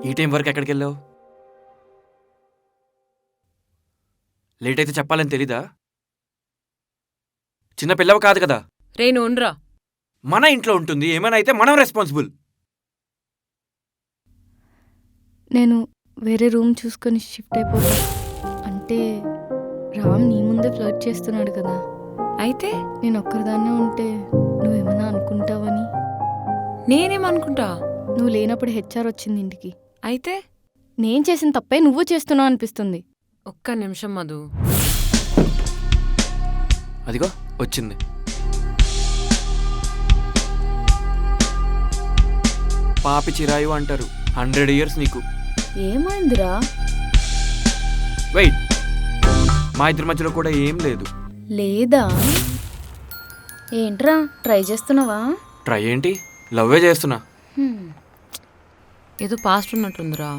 ఈ టైం వరకు ఎక్కడికి వెళ్ళావు? లేట్ అయితే చెప్పాలని తెలీదా? చిన్న పిల్లవ కాదు కదా. రే నువ్వురా. మన ఇంట్లో ఉంటుంది, ఏమైనా అయితే మనం రెస్పాన్సిబుల్. నేను వేరే రూమ్ చూసుకొని షిఫ్ట్ అయిపోతా. అంటే రామ్ నీ ముందే ఫ్లర్ట్ చేస్తున్నాడు కదా. అయితే నేను ఒక్కరిదాన్నే ఉంటే నువ్వేమన్నా అనుకుంటావని. నేనేమనుకుంటా? నువ్వు లేనప్పుడు హెచ్ఆర్ వచ్చింది ఇంటికి. అయితే నేను చేసిన తప్పే నువ్వు చేస్తున్నావు అనిపిస్తుంది. ఒక్క నిమిషం మధు. అదిగో వచ్చింది. పాపి చిరాయు అంటారు. 100 years నీకు. ఏమైందిరా? వెయిట్, మా ఇద్దరి మధ్యలో కూడా ఏం లేదు. లేదా? ఏంట్రా ట్రై చేస్తున్నావా? ట్రై ఏంటి, లవ్వే చేస్తున్నా. ఏదో పాస్ట్ ఉన్నట్టుందిరా.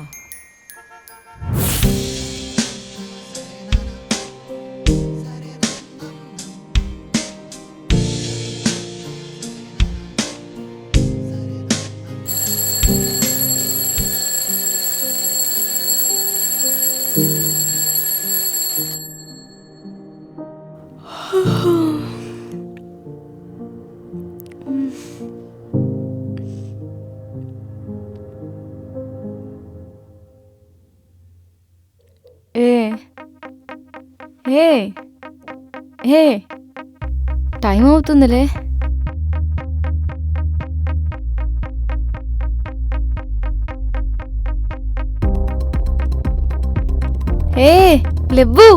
ఏ టైం అవుతుందిలే. లెవ్వు.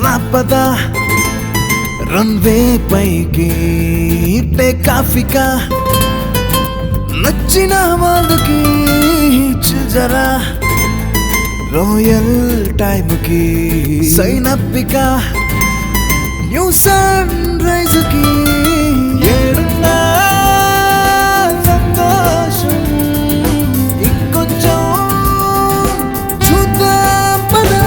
రాపదా రన్వే పైకి టేకాఫికా నచ్చిన వాళ్ళకి చిల్జరా రాయల్ టైంకి సైన్ అప్పికా న్యూ సన్ రైజ్ కి ఏడున్నా సంతోషం ఇంకొంచెం చూద్దాం పదా.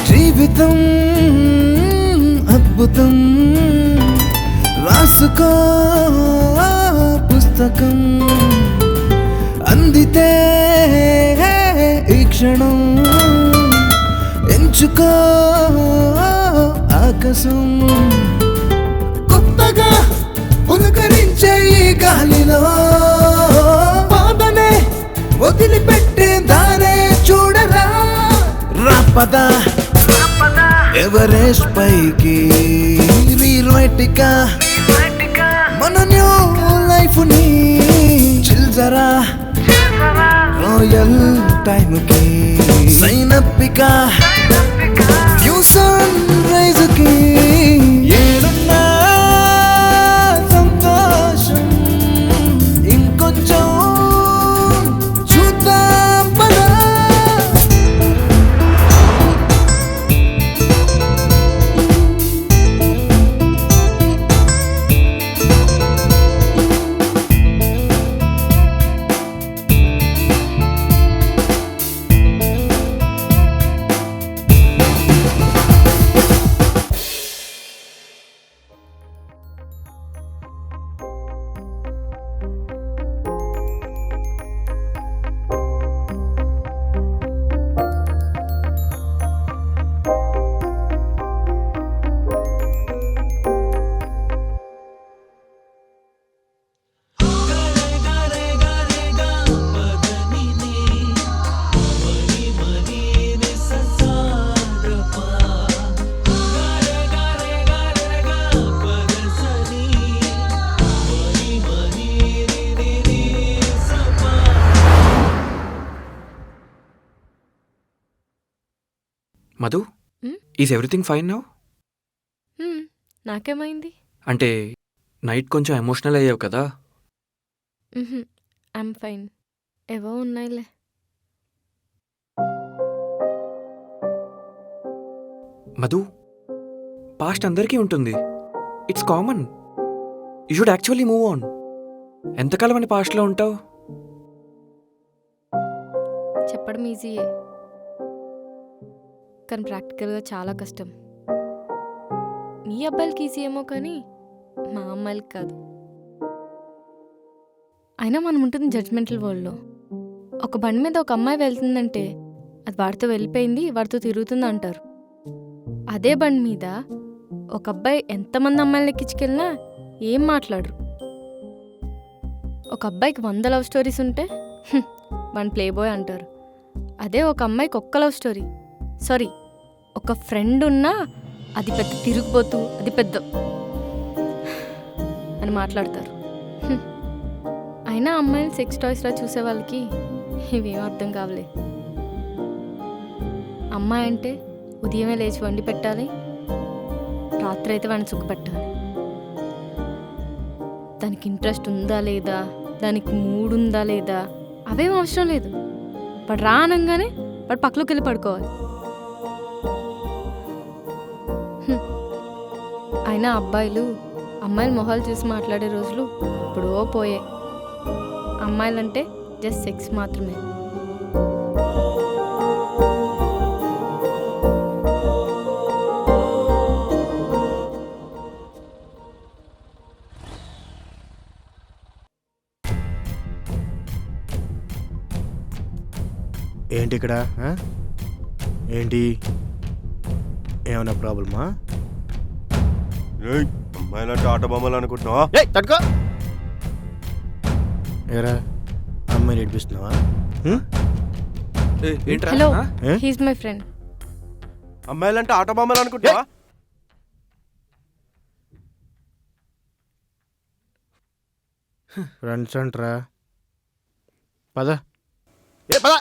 జీవితం అద్భుతం రాసుకో పుస్తకం అందితే ఈ క్షణం ఎంచుకో ఆకాశం కొత్తగా పులకరించే ఈ గాలిలో పాదనే వదిలిపెట్టే దారే చూడరా. రాపదా ఎవరెస్ట్ పైకి రీరోటికా మన న్యూ లైఫ్ ని చిల్జరా రాయల్ టైం కి సైన్ అప్పికా న్యూ సన్ రైజ్ కి ఏడున్నా సంతోషం Madhu, Hmm? Is everything fine now? నాకేమైంది? అంటే నైట్ కొంచెం ఎమోషనల్ అయ్యావు కదా. I'm fine. ఏవో ఉన్నాయిలే. మధు, పాస్ట్ అందరికీ ఉంటుంది. It's common. You should actually move on. ఎంతకాలం అని పాస్ట్లో ఉంటావు? చెప్పడం ఈజీయే, కానీ ప్రాక్టికల్గా చాలా కష్టం. మీ అబ్బాయిలకి ఈజీ ఏమో కానీ మా అమ్మాయిలకి కాదు. అయినా మనం ఉంటుంది జడ్జ్మెంటల్ వరల్డ్లో. ఒక బండి మీద ఒక అమ్మాయి వెళ్తుందంటే అది వాడితో వెళ్ళిపోయింది, వాడితో తిరుగుతుంది అంటారు. అదే బండి మీద ఒక అబ్బాయి ఎంతమంది అమ్మాయిలు ఎక్కించుకెళ్ళినా ఏం మాట్లాడరు. ఒక అబ్బాయికి 100 లవ్ స్టోరీస్ ఉంటే వన్ ప్లే బాయ్ అంటారు. అదే ఒక అమ్మాయికి ఒక్క లవ్ స్టోరీ, సారీ ఒక ఫ్రెండ్ ఉన్నా అది పెద్ద తిరిగిపోతూ, అది పెద్ద అని మాట్లాడతారు. అయినా అమ్మాయిని సెక్స్ టాయ్స్లా చూసే వాళ్ళకి ఇవేం అర్థం కావలే. అమ్మాయి అంటే ఉదయమే లేచి వండి పెట్టాలి, రాత్రి అయితే వాడిని చుక్క పెట్టాలి. దానికి ఇంట్రెస్ట్ ఉందా లేదా, దానికి మూడ్ ఉందా లేదా అవేం అవసరం లేదు. వాడు రానంగానే వాడు పక్కలోకి వెళ్ళి పడుకోవాలి. అయినా అబ్బాయిలు అమ్మాయిల మొహాలు చూసి మాట్లాడే రోజులు ఎప్పుడో పోయే. అమ్మాయిలంటే జస్ట్ సెక్స్ మాత్రమే. ఏంటి ఇక్కడ ఆ? ఏంటి ఏమైనా ప్రాబ్లమా? అమ్మాయిలంటే ఆట బొమ్మలు అనుకుంటున్నావా? తట్టుకో. ఏరా అమ్మాయిని ఏడిపిస్తున్నావా? ఏంట్రా? హలో, ఆ? He's my friend. అమ్మాయిలంటే ఆట బొమ్మలు అనుకుంటున్నావా? ఫ్రెండ్స్ అంటరా, పద పద.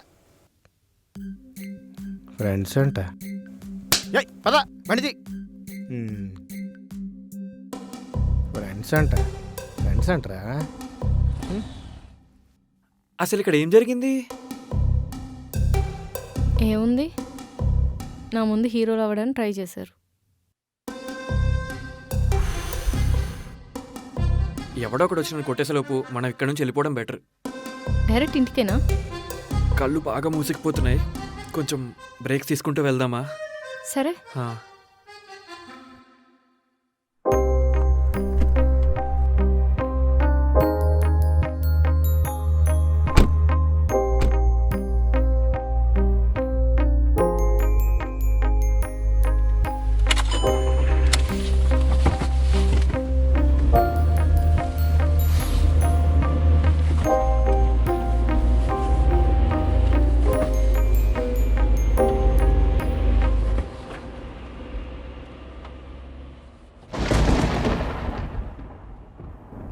ఫ్రెండ్స్ అంట, పద మనిది. ఫ్రెండ్స్ అంట, ఫ్రెండ్స్ అంటరా. అసలు ఇక్కడ ఏం జరిగింది? ఏముంది, నా ముందు హీరోలు అవ్వడానికి ట్రై చేశారు. ఎవడో ఒకటి వచ్చిన కొట్టేసేలోపు మనం ఇక్కడ నుంచి వెళ్ళిపోవడం బెటర్. డైరెక్ట్ ఇంటికేనా? కళ్ళు బాగా మూసుకుపోతున్నాయి, కొంచెం బ్రేక్స్ తీసుకుంటూ వెళ్దామా? సరే. ఆ.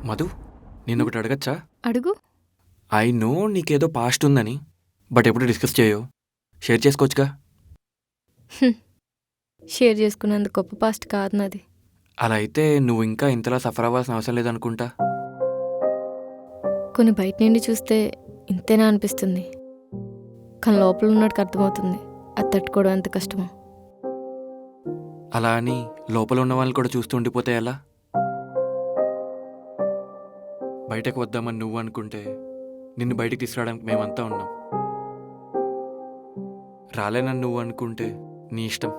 మధు, నేను ఒకటి అడగచ్చా? అడుగు. ఐ నో నీకేదో పాస్ట్ ఉందని, బట్ ఎప్పుడు డిస్కస్ చేయవు, షేర్ చేసుకోవచ్చుగా. షేర్ చేసుకున్నందుకు గొప్ప పాస్ట్ కాదు నాది. అలా అయితే నువ్వు ఇంకా ఇంతలా సఫర్ అవ్వాల్సిన అవసరం లేదనుకుంటా. కొన్ని బయట నుండి చూస్తే ఇంతేనా అనిపిస్తుంది, కానీ లోపల ఉన్నట్టుకు అర్థమవుతుంది అది తట్టుకోవడం ఎంత కష్టమో. అలా అని లోపల ఉన్న వాళ్ళని కూడా చూస్తూ ఉండిపోతే ఎలా? బయటకు వద్దామని నువ్వు అనుకుంటే నిన్ను బయటికి తీసుకురావడానికి మేమంతా ఉన్నాం. రాలేనని నువ్వు అనుకుంటే నీ ఇష్టం.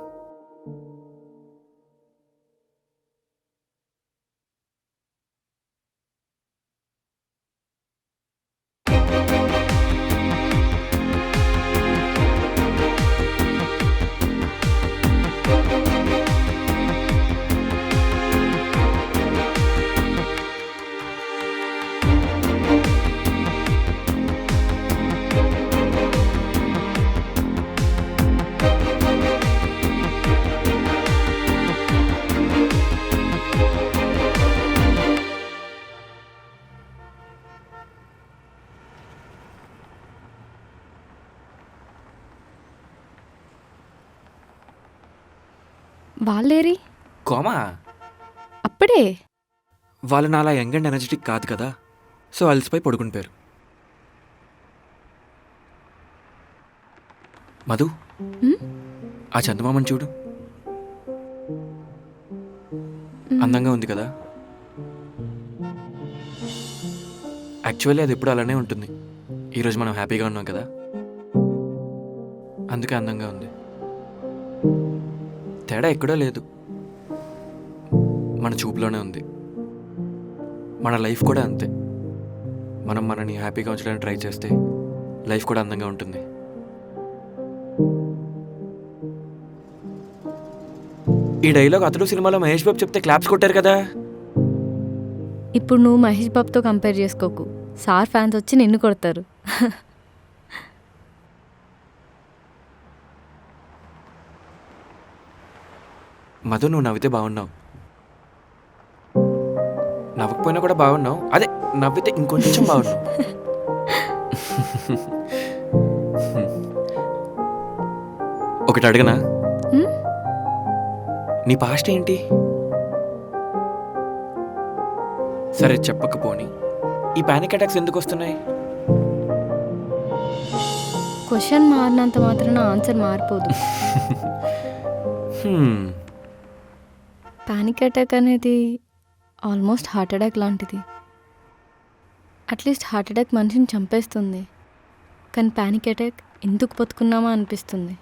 వాళ్ళేరి కోమా అప్పుడే వాళ్ళు నాలా యంగ్ అండ్ ఎనర్జెటిక్ కాదు కదా, సో అలసిపోయి పడుకుని పోయారు. మధు, హ్మ్? ఆ చందమామని చూడు, అందంగా ఉంది కదా. యాక్చువల్లీ అది ఎప్పుడు అలానే ఉంటుంది. ఈరోజు మనం హ్యాపీగా ఉన్నాం కదా, అందుకే అందంగా ఉంది. తేడా ఎక్కడో లేదు, మన చూపులోనే ఉంది. మన లైఫ్ కూడా అంతే. మనం మనని హ్యాపీగా ఉంచడానికి ట్రై చేస్తే లైఫ్ కూడా అందంగా ఉంటుంది. ఈ డైలాగ్ అతడు సినిమాలో మహేష్ బాబు చెప్తే క్లాప్స్ కొట్టారు కదా. ఇప్పుడు నువ్వు మహేష్ బాబుతో కంపేర్ చేసుకోకు. సార్ ఫ్యాన్స్ వచ్చి నిన్ను కొడతారు. మధు, నువ్వు నవ్వితే బాగున్నావు, నవ్వకపోయినా కూడా బాగున్నావు. అదే నవ్వితే ఇంకొంచెం బాగున్నావు. ఒకటి అడగనా? హ్మ్? నీ పాస్ట్ ఏంటి? సరే చెప్పకపోని, ఈ పానిక్ అటాక్స్ ఎందుకు వస్తున్నాయి? క్వశ్చన్ మారినంత మాత్రాన ఆన్సర్ మారిపోదు. పానిక్ అటాక్ అనేది ఆల్మోస్ట్ హార్ట్ అటాక్ లాంటిది. అట్లీస్ట్ హార్ట్ అటాక్ మనిషిని చంపేస్తుంది, కానీ పానిక్ అటాక్ ఎందుకు బతుకున్నామా అనిపిస్తుంది.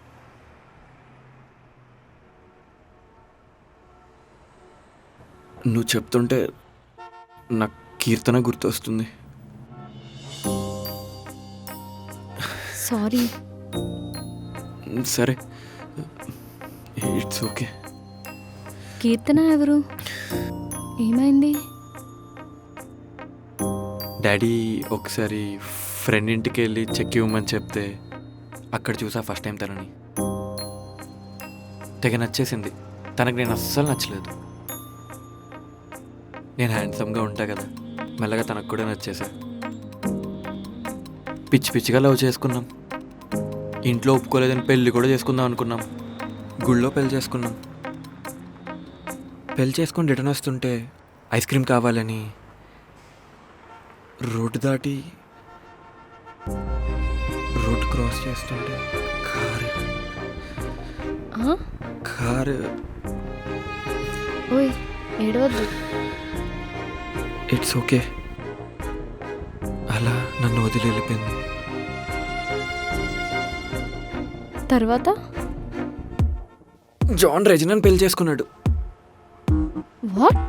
నువ్వు చెప్తుంటే నాకు కీర్తన గుర్తొస్తుంది. సారీ. సరే, ఇట్స్ ఓకే. కీర్తన ఎవరు? ఏమైంది? డాడీ ఒకసారి ఫ్రెండ్ ఇంటికి వెళ్ళి చెక్ ఇవ్వమని చెప్తే అక్కడ చూసా ఫస్ట్ టైం తనని. తెగ నచ్చేసింది. తనకు నేను అస్సలు నచ్చలేదు. నేను హ్యాండ్సమ్గా ఉంటా కదా, మెల్లగా తనకు కూడా నచ్చేసా. పిచ్చి పిచ్చిగా లవ్ చేసుకున్నాం. ఇంట్లో ఒప్పుకోలేదని పెళ్ళి కూడా చేసుకుందాం అనుకున్నాం. గుళ్ళో పెళ్ళి చేసుకున్నాం. పెళ్ళి చేసుకొని రిటర్న్ వస్తుంటే ఐస్ క్రీమ్ కావాలని రోడ్డు దాటి రోడ్ క్రాస్ చేస్తుంటే కారు ఓయ్ ఏడవద్దు. It's okay. అలా నన్ను వదిలి వెళ్ళిపోయింది. తర్వాత జాన్ రెజినాని పెళ్లి చేసుకున్నాడు. వాట్?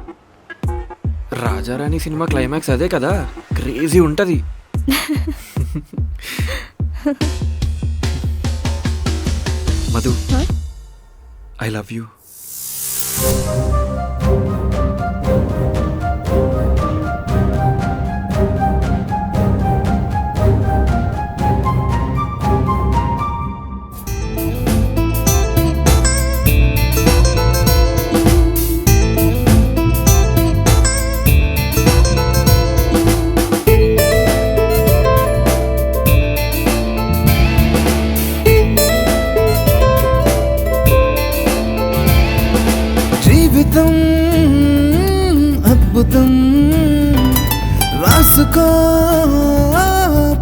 రాజారాణి సినిమా క్లైమాక్స్ అదే కదా, క్రేజీ ఉంటుంది. Madhu, I love you. జీవితం అద్భుతం, రాసుకో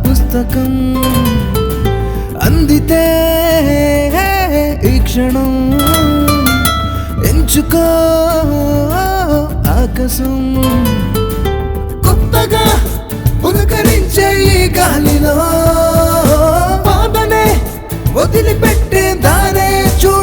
పుస్తకం, అందితే ఈ క్షణం, ఎంచుకో ఆకాశం. కొత్తగా పులకరించే ఈ గాలిలో పాదనే వదిలిపెట్టే దారే చూడ